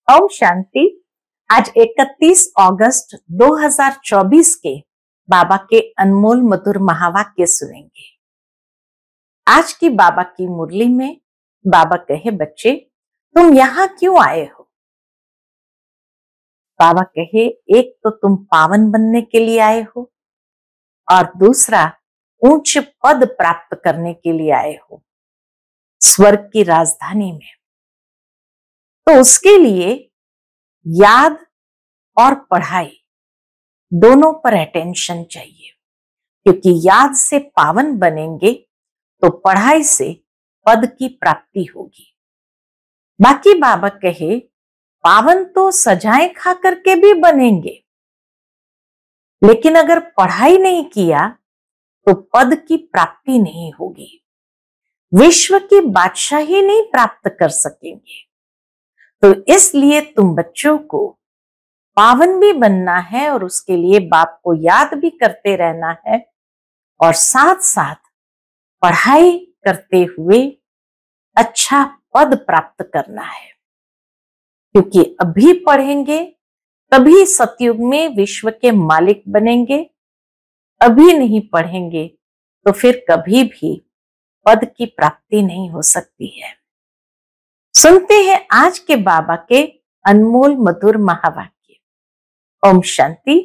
ओम शांति। आज 31 अगस्त 2024 के बाबा के अनमोल मधुर महावाक्य सुनेंगे। आज की बाबा की मुरली में बाबा कहे, बच्चे तुम यहाँ क्यों आए हो? बाबा कहे, एक तो तुम पावन बनने के लिए आए हो और दूसरा ऊंच पद प्राप्त करने के लिए आए हो स्वर्ग की राजधानी में। तो उसके लिए याद और पढ़ाई दोनों पर अटेंशन चाहिए, क्योंकि याद से पावन बनेंगे तो पढ़ाई से पद की प्राप्ति होगी। बाकी बाबा कहे, पावन तो सजाएं खा करके भी बनेंगे, लेकिन अगर पढ़ाई नहीं किया तो पद की प्राप्ति नहीं होगी, विश्व की बादशाही नहीं प्राप्त कर सकेंगे। तो इसलिए तुम बच्चों को पावन भी बनना है और उसके लिए बाप को याद भी करते रहना है और साथ साथ पढ़ाई करते हुए अच्छा पद प्राप्त करना है, क्योंकि अभी पढ़ेंगे तभी सतयुग में विश्व के मालिक बनेंगे। अभी नहीं पढ़ेंगे तो फिर कभी भी पद की प्राप्ति नहीं हो सकती है। सुनते हैं आज के बाबा के अनमोल मधुर महावाक्य। ओम शांति।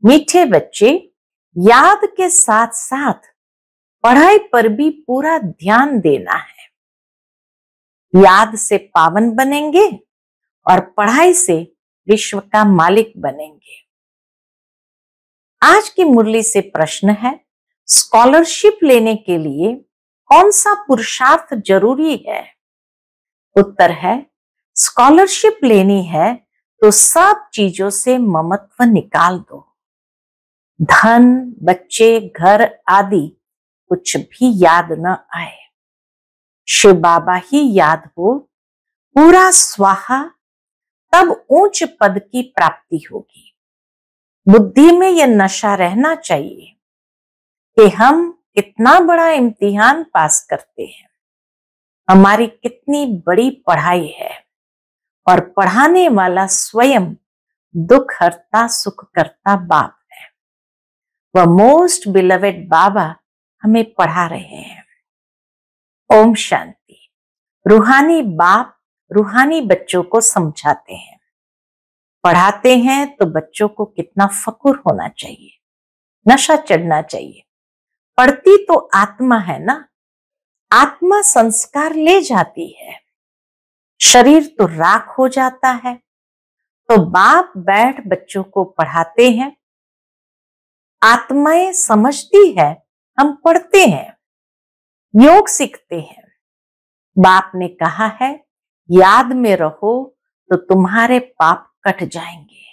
मीठे बच्चे, याद के साथ साथ पढ़ाई पर भी पूरा ध्यान देना है। याद से पावन बनेंगे और पढ़ाई से विश्व का मालिक बनेंगे। आज की मुरली से प्रश्न है, स्कॉलरशिप लेने के लिए कौन सा पुरुषार्थ जरूरी है? उत्तर है, स्कॉलरशिप लेनी है तो सब चीजों से ममत्व निकाल दो। धन, बच्चे, घर आदि कुछ भी याद न आए, शिव बाबा ही याद हो, पूरा स्वाहा, तब ऊंच पद की प्राप्ति होगी। बुद्धि में यह नशा रहना चाहिए कि हम कितना बड़ा इम्तिहान पास करते हैं, हमारी कितनी बड़ी पढ़ाई है और पढ़ाने वाला स्वयं दुख हरता सुख करता बाप है। वह मोस्ट बिलवेड बाबा हमें पढ़ा रहे हैं। ओम शांति। रूहानी बाप रूहानी बच्चों को समझाते हैं, पढ़ाते हैं तो बच्चों को कितना फकुर होना चाहिए, नशा चढ़ना चाहिए। पढ़ती तो आत्मा है ना, आत्मा संस्कार ले जाती है, शरीर तो राख हो जाता है। तो बाप बैठ बच्चों को पढ़ाते हैं, आत्माएं समझती है, हम पढ़ते हैं, योग सीखते हैं। बाप ने कहा है, याद में रहो तो तुम्हारे पाप कट जाएंगे।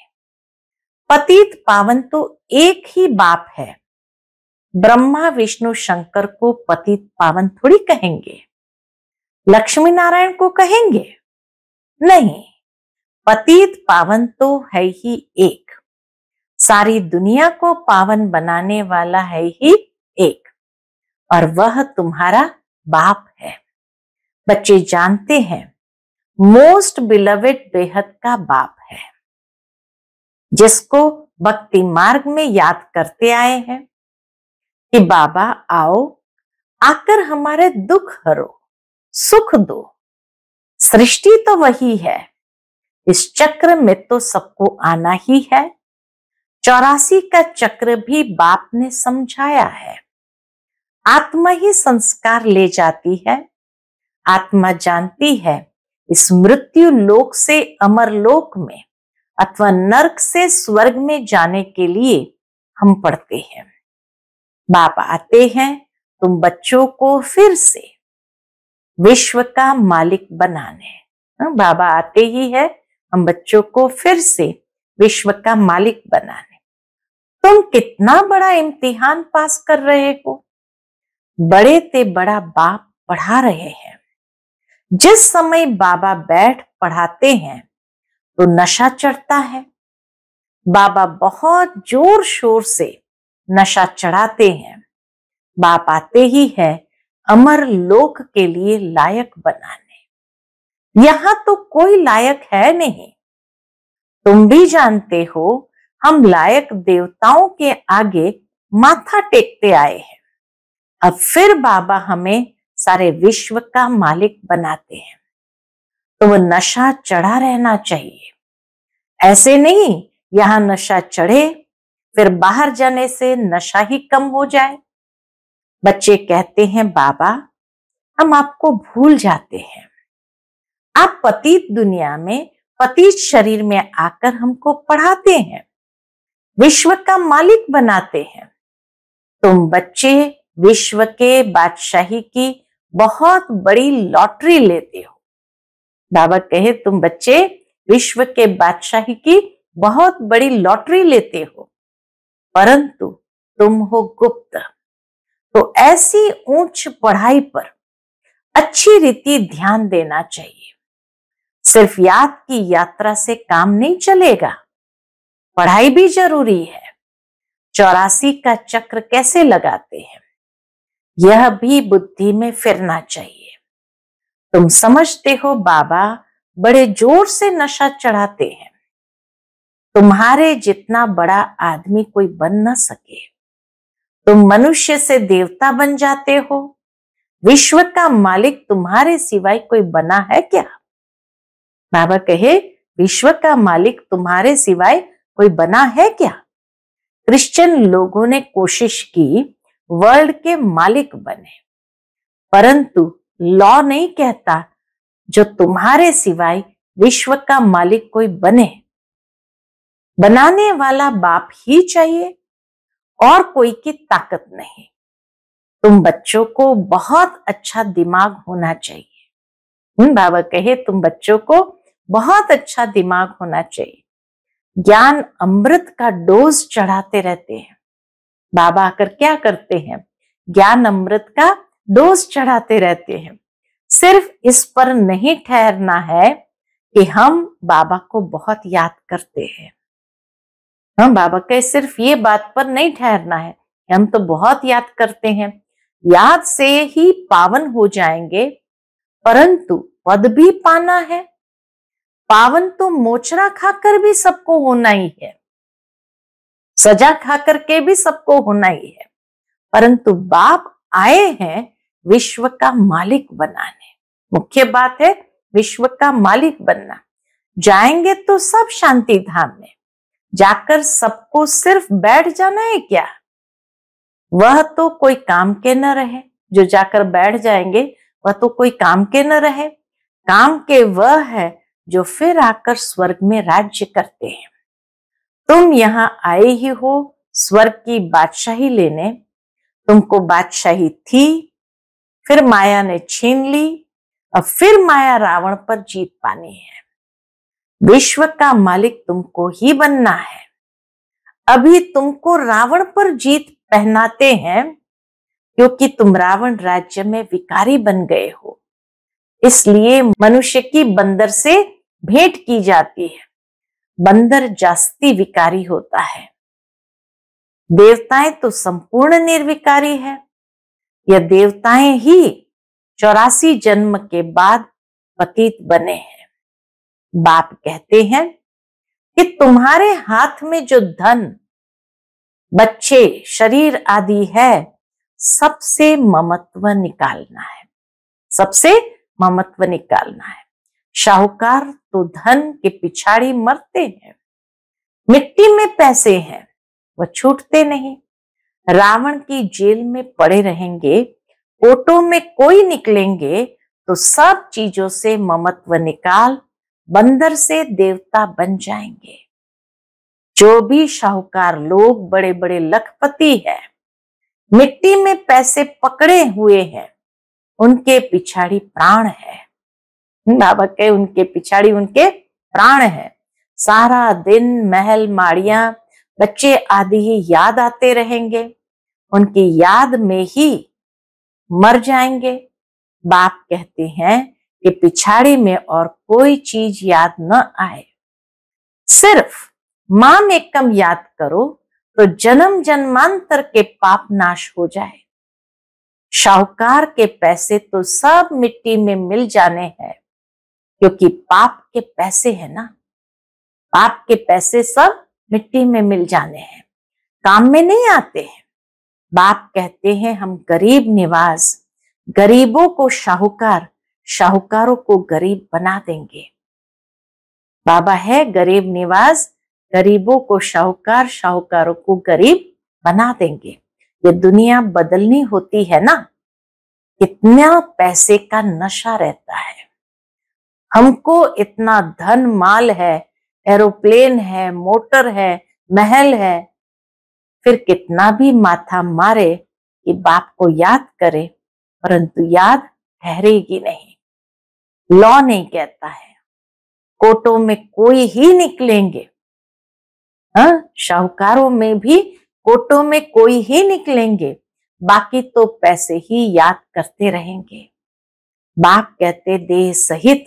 पतित पावन तो एक ही बाप है, ब्रह्मा विष्णु शंकर को पतित पावन थोड़ी कहेंगे, लक्ष्मी नारायण को कहेंगे? नहीं, पतित पावन तो है ही एक, सारी दुनिया को पावन बनाने वाला है ही एक, और वह तुम्हारा बाप है। बच्चे जानते हैं, मोस्ट बिलवेड बेहद का बाप है, जिसको भक्ति मार्ग में याद करते आए हैं कि बाबा आओ, आकर हमारे दुख हरो, सुख दो। सृष्टि तो वही है, इस चक्र में तो सबको आना ही है। 84 का चक्र भी बाप ने समझाया है। आत्मा ही संस्कार ले जाती है, आत्मा जानती है इस मृत्यु लोक से अमर लोक में अथवा नरक से स्वर्ग में जाने के लिए हम पढ़ते हैं। बाप आते हैं तुम बच्चों को फिर से विश्व का मालिक बनाने। बाबा आते ही है हम बच्चों को फिर से विश्व का मालिक बनाने। तुम कितना बड़ा इम्तिहान पास कर रहे हो, बड़े ते बड़ा बाप पढ़ा रहे हैं। जिस समय बाबा बैठ पढ़ाते हैं तो नशा चढ़ता है, बाबा बहुत जोर शोर से नशा चढ़ाते हैं। बाप आते ही है अमर लोक के लिए लायक बनाने। यहां तो कोई लायक है नहीं, तुम भी जानते हो हम लायक देवताओं के आगे माथा टेकते आए हैं। अब फिर बाबा हमें सारे विश्व का मालिक बनाते हैं, तो वो नशा चढ़ा रहना चाहिए। ऐसे नहीं यहां नशा चढ़े फिर बाहर जाने से नशा ही कम हो जाए। बच्चे कहते हैं बाबा हम आपको भूल जाते हैं, आप पतित दुनिया में पतित शरीर में आकर हमको पढ़ाते हैं, विश्व का मालिक बनाते हैं। तुम बच्चे विश्व के बादशाही की बहुत बड़ी लॉटरी लेते हो। बाबा कहे तुम बच्चे विश्व के बादशाही की बहुत बड़ी लॉटरी लेते हो, परंतु तुम हो गुप्त। तो ऐसी उच्च पढ़ाई पर अच्छी रीति ध्यान देना चाहिए। सिर्फ याद की यात्रा से काम नहीं चलेगा, पढ़ाई भी जरूरी है। 84 का चक्र कैसे लगाते हैं यह भी बुद्धि में फिरना चाहिए। तुम समझते हो बाबा बड़े जोर से नशा चढ़ाते हैं, तुम्हारे जितना बड़ा आदमी कोई बन न सके। तुम मनुष्य से देवता बन जाते हो, विश्व का मालिक तुम्हारे सिवाय कोई बना है क्या? बाबा कहे विश्व का मालिक तुम्हारे सिवाय कोई बना है क्या? क्रिश्चियन लोगों ने कोशिश की वर्ल्ड के मालिक बने, परंतु लॉ नहीं कहता जो तुम्हारे सिवाय विश्व का मालिक कोई बने। बनाने वाला बाप ही चाहिए और कोई की ताकत नहीं। तुम बच्चों को बहुत अच्छा दिमाग होना चाहिए। बाबा कहे तुम बच्चों को बहुत अच्छा दिमाग होना चाहिए। ज्ञान अमृत का डोज चढ़ाते रहते हैं। बाबा आकर क्या करते हैं? ज्ञान अमृत का डोज चढ़ाते रहते हैं। सिर्फ इस पर नहीं ठहरना है कि हम बाबा को बहुत याद करते हैं। हम बाबा के सिर्फ ये बात पर नहीं ठहरना है, हम तो बहुत याद करते हैं, याद से ही पावन हो जाएंगे, परंतु पद भी पाना है। पावन तो मोचरा खाकर भी सबको होना ही है, सजा खाकर के भी सबको होना ही है, परंतु बाप आए हैं विश्व का मालिक बनाने। मुख्य बात है विश्व का मालिक बनना। जाएंगे तो सब शांति धाम में, जाकर सबको सिर्फ बैठ जाना है क्या? वह तो कोई काम के न रहे, जो जाकर बैठ जाएंगे वह तो कोई काम के न रहे। काम के वह है जो फिर आकर स्वर्ग में राज्य करते हैं। तुम यहाँ आए ही हो स्वर्ग की बादशाही लेने। तुमको बादशाही थी, फिर माया ने छीन ली, और फिर माया रावण पर जीत पानी है। विश्व का मालिक तुमको ही बनना है। अभी तुमको रावण पर जीत पहनाते हैं क्योंकि तुम रावण राज्य में विकारी बन गए हो, इसलिए मनुष्य की बंदर से भेंट की जाती है। बंदर जास्ती विकारी होता है, देवताएं तो संपूर्ण निर्विकारी है। यह देवताएं ही 84 जन्म के बाद पतित बने हैं। बाप कहते हैं कि तुम्हारे हाथ में जो धन, बच्चे, शरीर आदि है, सबसे ममत्व निकालना है, सबसे ममत्व निकालना है। शाहूकार तो धन के पिछाड़ी मरते हैं, मिट्टी में पैसे हैं वह छूटते नहीं। रावण की जेल में पड़े रहेंगे, कोटों में कोई निकलेंगे तो सब चीजों से ममत्व निकाल बंदर से देवता बन जाएंगे। जो भी शाहूकार लोग बड़े बड़े लखपति हैं, मिट्टी में पैसे पकड़े हुए हैं, उनके पिछाड़ी प्राण है। बाबा के उनके पिछाड़ी उनके प्राण है। सारा दिन महल माड़ियां, बच्चे आदि ही याद आते रहेंगे, उनकी याद में ही मर जाएंगे। बाप कहते हैं कि पिछाड़ी में और कोई चीज याद न आए, सिर्फ माम एकम याद करो तो जन्म जन्मांतर के पाप नाश हो जाए। शाहूकार के पैसे तो सब मिट्टी में मिल जाने हैं, क्योंकि पाप के पैसे है ना। बाप के पैसे सब मिट्टी में मिल जाने हैं, काम में नहीं आते हैं। बाप कहते हैं हम गरीब निवाज, गरीबों को शाहूकार, शाहूकारों को गरीब बना देंगे। बाबा है गरीब निवाज, गरीबों को शाहूकार, शाहूकारों को गरीब बना देंगे। ये दुनिया बदलनी होती है ना, कितना पैसे का नशा रहता है। हमको इतना धन माल है, एरोप्लेन है, मोटर है, महल है, फिर कितना भी माथा मारे कि बाप को याद करे, परंतु याद ठहरेगी नहीं। लॉ नहीं कहता है कोर्टों में कोई ही निकलेंगे, हाँ, शाहूकारों में भी कोर्टों में कोई ही निकलेंगे, बाकी तो पैसे ही याद करते रहेंगे। बाप कहते देह सहित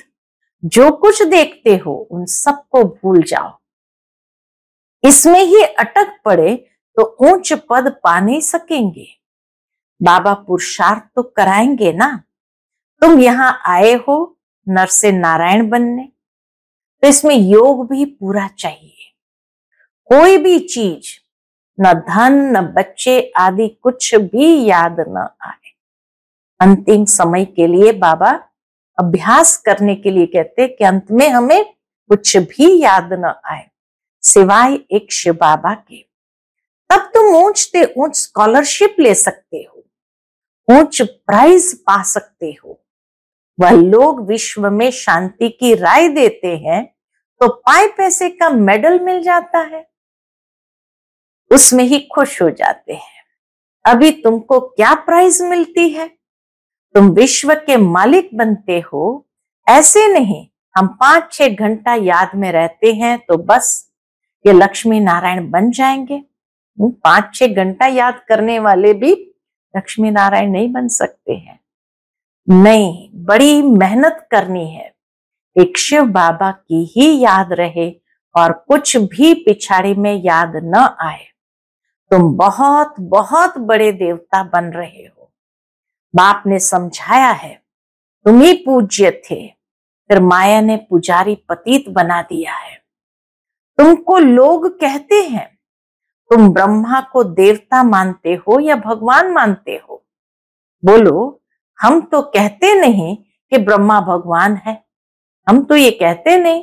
जो कुछ देखते हो उन सबको भूल जाओ, इसमें ही अटक पड़े तो ऊंच पद पा नहीं सकेंगे। बाबा पुरुषार्थ तो कराएंगे ना। तुम यहां आए हो नर से नारायण बनने, तो इसमें योग भी पूरा चाहिए। कोई भी चीज, न धन न बच्चे आदि कुछ भी याद न आए। अंतिम समय के लिए बाबा अभ्यास करने के लिए कहते कि अंत में हमें कुछ भी याद न आए सिवाय एक शिव बाबा के। तब तुम ऊंच से ऊंच स्कॉलरशिप ले सकते हो, ऊंच प्राइज पा सकते हो। वह लोग विश्व में शांति की राय देते हैं तो पाए पैसे का मेडल मिल जाता है, उसमें ही खुश हो जाते हैं। अभी तुमको क्या प्राइज मिलती है? तुम विश्व के मालिक बनते हो। ऐसे नहीं हम 5-6 घंटा याद में रहते हैं तो बस ये लक्ष्मी नारायण बन जाएंगे। 5-6 घंटा याद करने वाले भी लक्ष्मी नारायण नहीं बन सकते हैं। नहीं, बड़ी मेहनत करनी है। एक शिव बाबा की ही याद रहे और कुछ भी पिछाड़ी में याद न आए, तुम बहुत बहुत बड़े देवता बन रहे हो। बाप ने समझाया है, तुम ही पूज्य थे, फिर माया ने पुजारी पतित बना दिया है। तुमको लोग कहते हैं तुम ब्रह्मा को देवता मानते हो या भगवान मानते हो। बोलो, हम तो कहते नहीं कि ब्रह्मा भगवान है, हम तो ये कहते नहीं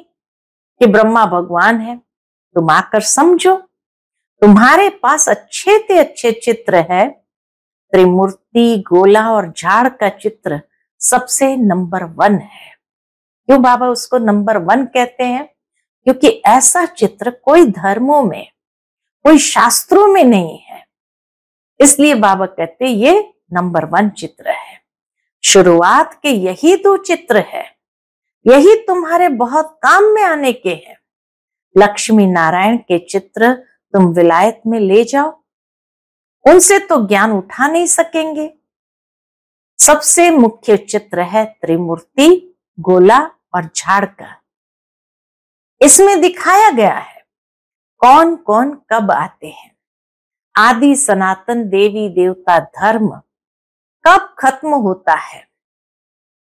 कि ब्रह्मा भगवान है। तुम आकर समझो, तुम्हारे पास अच्छे से अच्छे चित्र है। त्रिमूर्ति, गोला और झाड़ का चित्र सबसे नंबर 1 है। क्यों बाबा उसको नंबर 1 कहते हैं? क्योंकि ऐसा चित्र कोई धर्मों में, कोई शास्त्रों में नहीं है, इसलिए बाबा कहते ये नंबर 1 चित्र है। शुरुआत के यही 2 चित्र है, यही तुम्हारे बहुत काम में आने के हैं। लक्ष्मी नारायण के चित्र तुम विलायत में ले जाओ, उनसे तो ज्ञान उठा नहीं सकेंगे। सबसे मुख्य चित्र है त्रिमूर्ति, गोला और झाड़ का। इसमें दिखाया गया है कौन कौन कब आते हैं, आदि सनातन देवी देवता धर्म कब खत्म होता है,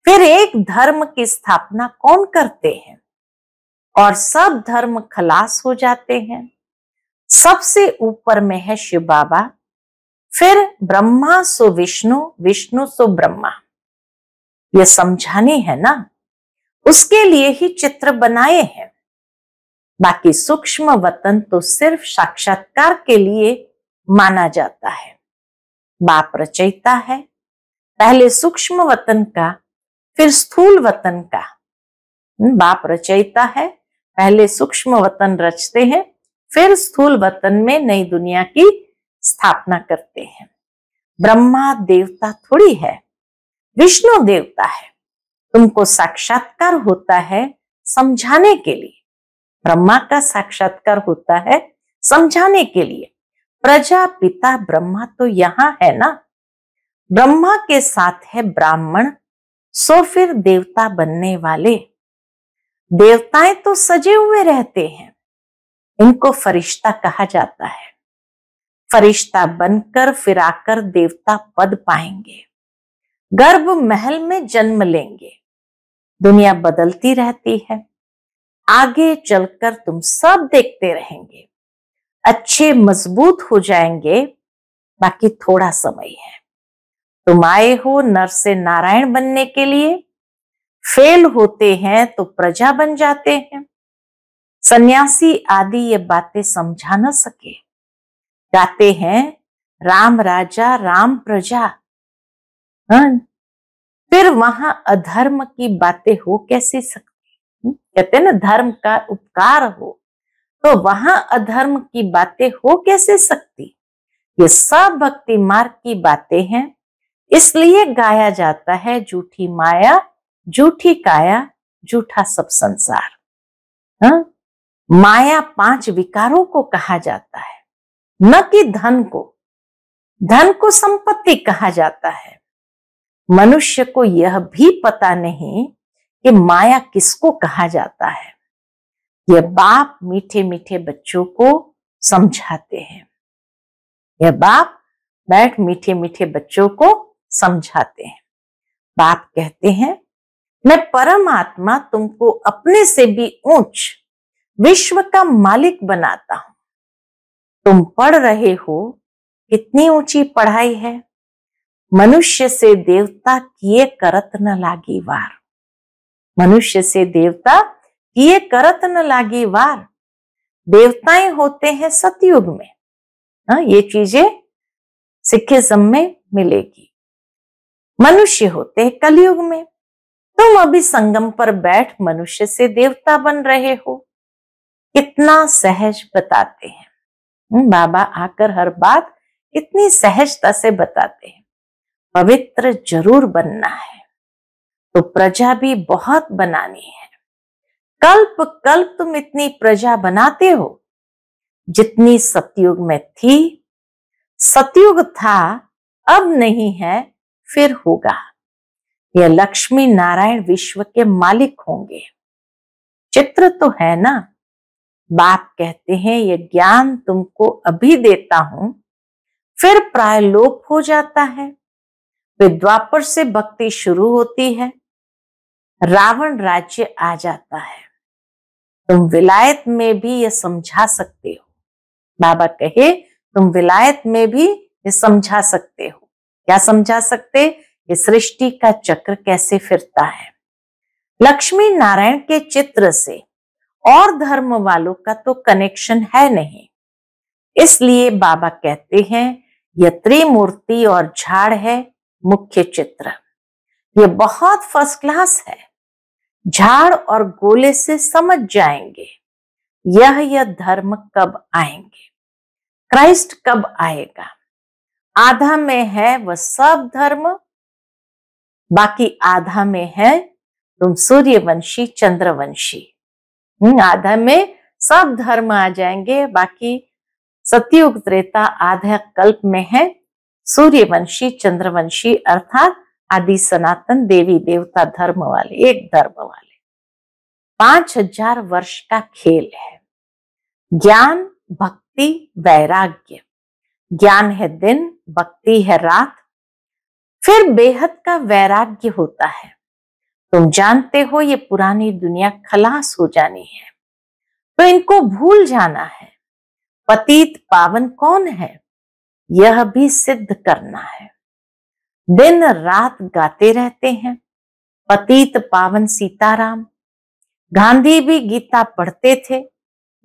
फिर एक धर्म की स्थापना कौन करते हैं और सब धर्म खलास हो जाते हैं। सबसे ऊपर में है शिव बाबा, फिर ब्रह्मा सो विष्णु, विष्णु सो ब्रह्मा। ये समझानी है ना, उसके लिए ही चित्र बनाए हैं। बाकी सूक्ष्म वतन तो सिर्फ साक्षात्कार के लिए माना जाता है। बाप रचयिता है, पहले सूक्ष्म वतन का फिर स्थूल वतन का। बाप रचयिता है, पहले सूक्ष्म वतन रचते हैं, फिर स्थूल वतन में नई दुनिया की स्थापना करते हैं। ब्रह्मा देवता थोड़ी है, विष्णु देवता है। तुमको साक्षात्कार होता है समझाने के लिए, ब्रह्मा का साक्षात्कार होता है समझाने के लिए। प्रजापिता ब्रह्मा तो यहां है ना, ब्रह्मा के साथ है ब्राह्मण, सो फिर देवता बनने वाले। देवताएं तो सजे हुए रहते हैं, इनको फरिश्ता कहा जाता है। फरिश्ता बनकर फिर आकर देवता पद पाएंगे, गर्भ महल में जन्म लेंगे। दुनिया बदलती रहती है, आगे चलकर तुम सब देखते रहेंगे, अच्छे मजबूत हो जाएंगे। बाकी थोड़ा समय है। तुम आए हो नर से नारायण बनने के लिए, फेल होते हैं तो प्रजा बन जाते हैं। सन्यासी आदि ये बातें समझा न सके, गाते हैं राम राजा राम प्रजा। हाँ? फिर वहां अधर्म की बातें हो कैसे सकती? कहते हैं ना, धर्म का उपकार हो, तो वहां अधर्म की बातें हो कैसे सकती? ये सब भक्ति मार्ग की बातें हैं। इसलिए गाया जाता है, झूठी माया झूठी काया झूठा सब संसार। हाँ? माया 5 विकारों को कहा जाता है, न कि धन को। धन को संपत्ति कहा जाता है। मनुष्य को यह भी पता नहीं कि माया किसको कहा जाता है। यह बाप मीठे मीठे बच्चों को समझाते हैं। यह बाप बैठ मीठे मीठे बच्चों को समझाते हैं। बाप कहते हैं, मैं परमात्मा तुमको अपने से भी ऊंच विश्व का मालिक बनाता हूं। तुम पढ़ रहे हो, कितनी ऊंची पढ़ाई है। मनुष्य से देवता किए करत न लागी वार। मनुष्य से देवता किए करत न लागी वार। देवताएं होते हैं सतयुग में। ये चीजें सिखिज्म में मिलेगी। मनुष्य होते हैं कलयुग में। तुम अभी संगम पर बैठ मनुष्य से देवता बन रहे हो। कितना सहज बताते हैं। बाबा आकर हर बात इतनी सहजता से बताते हैं। पवित्र जरूर बनना है तो प्रजा भी बहुत बनानी है। कल्प कल्प तुम इतनी प्रजा बनाते हो जितनी सतयुग में थी। सतयुग था, अब नहीं है, फिर होगा। यह लक्ष्मी नारायण विश्व के मालिक होंगे। चित्र तो है ना। बाप कहते हैं, यह ज्ञान तुमको अभी देता हूं, फिर प्रायलोप हो जाता है। फिर द्वापर से भक्ति शुरू होती है। रावण राज्य आ जाता है। तुम विलायत में भी यह समझा सकते हो। बाबा कहे, तुम विलायत में भी ये समझा सकते हो। क्या समझा सकते? ये सृष्टि का चक्र कैसे फिरता है। लक्ष्मी नारायण के चित्र से और धर्म वालों का तो कनेक्शन है नहीं। इसलिए बाबा कहते हैं, यह त्रिमूर्ति और झाड़ है मुख्य चित्र। ये बहुत फर्स्ट क्लास है। झाड़ और गोले से समझ जाएंगे यह धर्म कब आएंगे, क्राइस्ट कब आएगा। आधा में है वह सब धर्म, बाकी आधा में है तुम सूर्यवंशी चंद्रवंशी। आधा में सब धर्म आ जाएंगे, बाकी सतयुग त्रेता आधा कल्प में है सूर्यवंशी चंद्रवंशी, अर्थात आदि सनातन देवी देवता धर्म वाले, एक धर्म वाले। 5000 वर्ष का खेल है। ज्ञान भक्ति वैराग्य। ज्ञान है दिन, भक्ति है रात, फिर बेहद का वैराग्य होता है। तुम जानते हो ये पुरानी दुनिया खलास हो जानी है, तो इनको भूल जाना है। पतित पावन कौन है यह भी सिद्ध करना है। दिन रात गाते रहते हैं, पतित पावन सीताराम। गांधी भी गीता पढ़ते थे।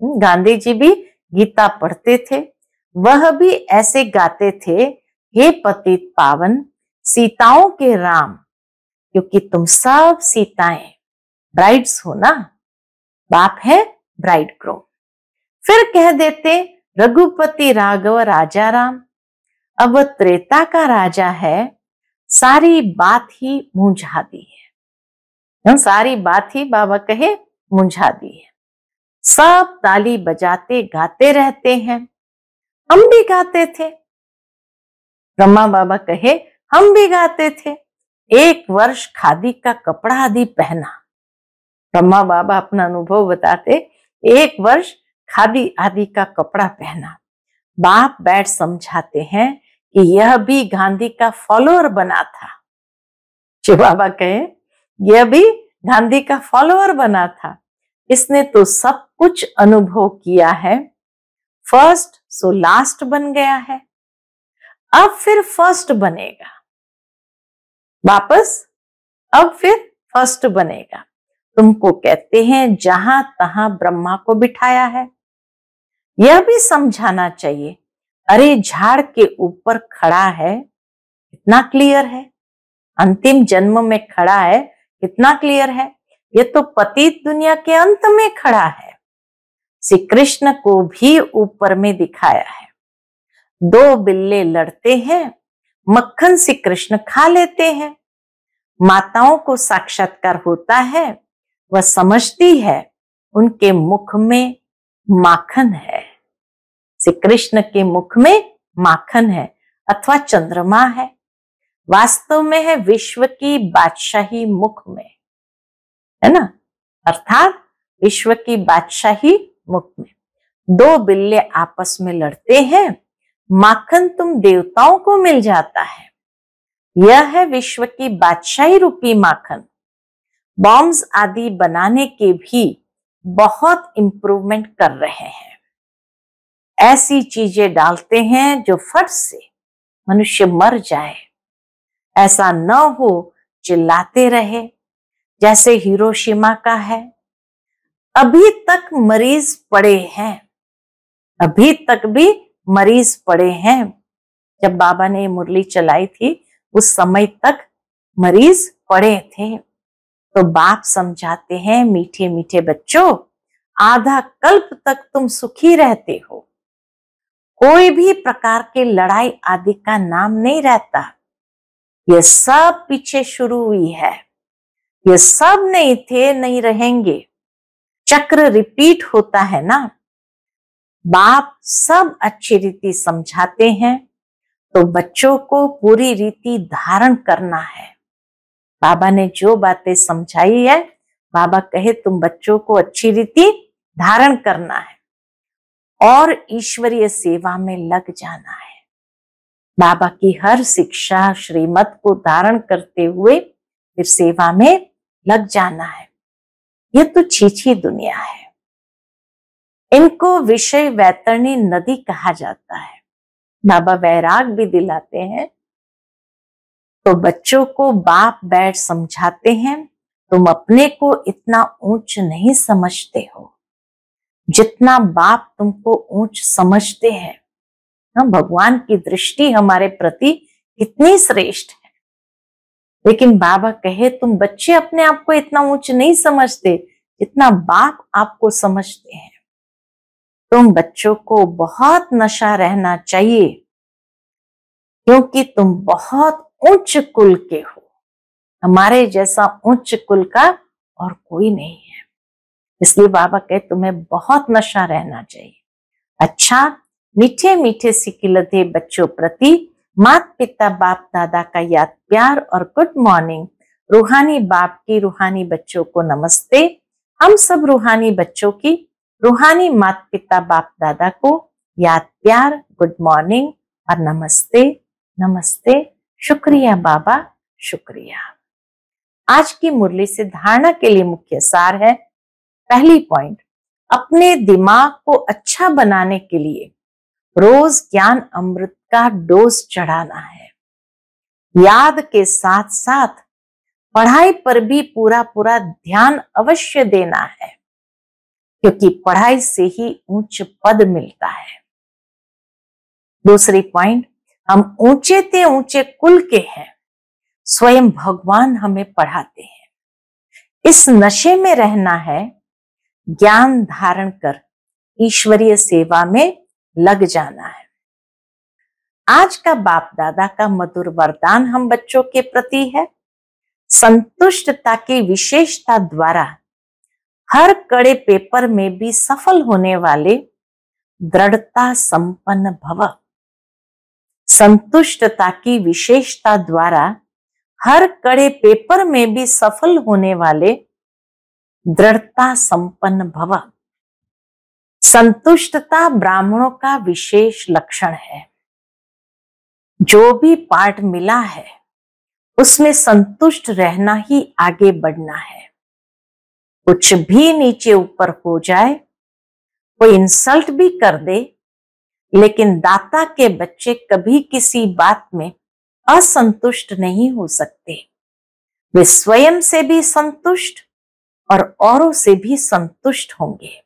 गांधी जी भी गीता पढ़ते थे। वह भी ऐसे गाते थे, हे पतित पावन सीताओं के राम, क्योंकि तुम सब सीताएं ब्राइड्स हो ना। बाप है ब्राइड ग्रूम। फिर कह देते रघुपति राघव राजा राम। अब वह त्रेता का राजा है, सारी बात ही मुंझा दी है। सारी बात ही बाबा कहे मुंझा दी है। सब ताली बजाते गाते रहते हैं। हम भी गाते थे। ब्रह्मा बाबा कहे हम भी गाते थे। 1 वर्ष खादी का कपड़ा आदि पहना। ब्रह्मा बाबा अपना अनुभव बताते, 1 वर्ष खादी आदि का कपड़ा पहना। बाप बैठ समझाते हैं कि यह भी गांधी का फॉलोअर बना था। जो बाबा कहे यह भी गांधी का फॉलोअर बना था, इसने तो सब कुछ अनुभव किया है, फर्स्ट सो लास्ट बन गया है, अब फिर फर्स्ट बनेगा, वापस अब फिर फर्स्ट बनेगा। तुमको कहते हैं जहां तहां ब्रह्मा को बिठाया है। यह भी समझाना चाहिए, अरे झाड़ के ऊपर खड़ा है, कितना क्लियर है, अंतिम जन्म में खड़ा है, कितना क्लियर है, ये तो पतित दुनिया के अंत में खड़ा है। श्री कृष्ण को भी ऊपर में दिखाया है। दो बिल्ले लड़ते हैं, मक्खन श्री कृष्ण खा लेते हैं। माताओं को साक्षात्कार होता है, वह समझती है उनके मुख में माखन है, श्री कृष्ण के मुख में माखन है अथवा चंद्रमा है, वास्तव में है विश्व की बादशाही मुख में, है ना, अर्थात विश्व की बादशाही मुख में। दो बिल्ले आपस में लड़ते हैं, माखन तुम देवताओं को मिल जाता है। यह है विश्व की बादशाही रूपी माखन। बॉम्ब्स आदि बनाने के भी बहुत इंप्रूवमेंट कर रहे हैं। ऐसी चीजें डालते हैं जो फट से मनुष्य मर जाए। ऐसा न हो, चिल्लाते रहे जैसे हिरोशिमा का है। अभी तक मरीज पड़े हैं, अभी तक भी मरीज पड़े हैं। जब बाबा ने मुरली चलाई थी उस समय तक मरीज पड़े थे। तो बाप समझाते हैं, मीठे मीठे बच्चों, आधा कल्प तक तुम सुखी रहते हो, कोई भी प्रकार की लड़ाई आदि का नाम नहीं रहता। ये सब पीछे शुरू हुई है, ये सब नहीं थे, नहीं रहेंगे। चक्र रिपीट होता है ना। बाप सब अच्छी रीति समझाते हैं, तो बच्चों को पूरी रीति धारण करना है। बाबा ने जो बातें समझाई है, बाबा कहे तुम बच्चों को अच्छी रीति धारण करना है और ईश्वरीय सेवा में लग जाना है। बाबा की हर शिक्षा श्रीमत को धारण करते हुए फिर सेवा में लग जाना है। यह तो छीछी दुनिया है। इनको विषय वैतरणी नदी कहा जाता है। बाबा वैराग भी दिलाते हैं। तो बच्चों को बाप बैठ समझाते हैं, तुम अपने को इतना ऊंच नहीं समझते हो जितना बाप तुमको ऊंच समझते हैं। भगवान की दृष्टि हमारे प्रति कितनी श्रेष्ठ है। लेकिन बाबा कहे तुम बच्चे अपने आप को इतना ऊंच नहीं समझते जितना बाप आपको समझते हैं। तुम बच्चों को बहुत नशा रहना चाहिए, क्योंकि तुम बहुत उच्च कुल के हो। हमारे जैसा उच्च कुल का और कोई नहीं है। इसलिए बाबा कहे तुम्हें बहुत नशा रहना चाहिए। अच्छा, मीठे मीठे सिकिलते बच्चों प्रति माता पिता बाप दादा का याद प्यार और गुड मॉर्निंग। रूहानी बाप की रूहानी बच्चों को नमस्ते। हम सब रूहानी बच्चों की रूहानी माता पिता बाप दादा को याद प्यार, गुड मॉर्निंग और नमस्ते नमस्ते। शुक्रिया बाबा, शुक्रिया। आज की मुरली से धारणा के लिए मुख्य सार है, पहली पॉइंट, अपने दिमाग को अच्छा बनाने के लिए रोज ज्ञान अमृत का डोज चढ़ाना है। याद के साथ साथ पढ़ाई पर भी पूरा पूरा ध्यान अवश्य देना है, क्योंकि पढ़ाई से ही उच्च पद मिलता है। दूसरी पॉइंट, हम ऊंचे ते ऊंचे कुल के हैं, स्वयं भगवान हमें पढ़ाते हैं। इस नशे में रहना है, ज्ञान धारण कर ईश्वरीय सेवा में लग जाना है। आज का बाप दादा का मधुर वरदान हम बच्चों के प्रति है, संतुष्टता की विशेषता द्वारा हर कड़े पेपर में भी सफल होने वाले दृढ़ता संपन्न भव। संतुष्टता की विशेषता द्वारा हर कड़े पेपर में भी सफल होने वाले दृढ़ता संपन्न भव। संतुष्टता ब्राह्मणों का विशेष लक्षण है। जो भी पाठ मिला है उसमें संतुष्ट रहना ही आगे बढ़ना है। कुछ भी नीचे ऊपर हो जाए, कोई इंसल्ट भी कर दे, लेकिन दाता के बच्चे कभी किसी बात में असंतुष्ट नहीं हो सकते। वे स्वयं से भी संतुष्ट और औरों से भी संतुष्ट होंगे।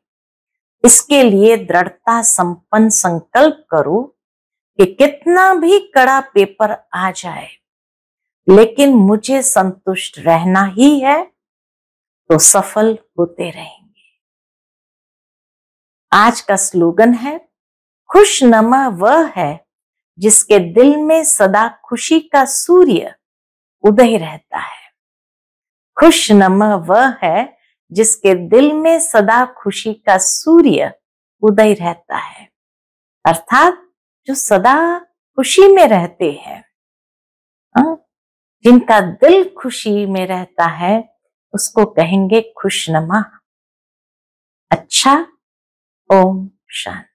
इसके लिए दृढ़ता संपन्न संकल्प करो कि कितना भी कड़ा पेपर आ जाए, लेकिन मुझे संतुष्ट रहना ही है, तो सफल होते रहेंगे। आज का स्लोगन है, खुशनमा वह है जिसके दिल में सदा खुशी का सूर्य उदय रहता है। खुशनमा वह है जिसके दिल में सदा खुशी का सूर्य उदय रहता है, अर्थात जो सदा खुशी में रहते हैं, जिनका दिल खुशी में रहता है, उसको कहेंगे खुशनमा। अच्छा, ओम शांति।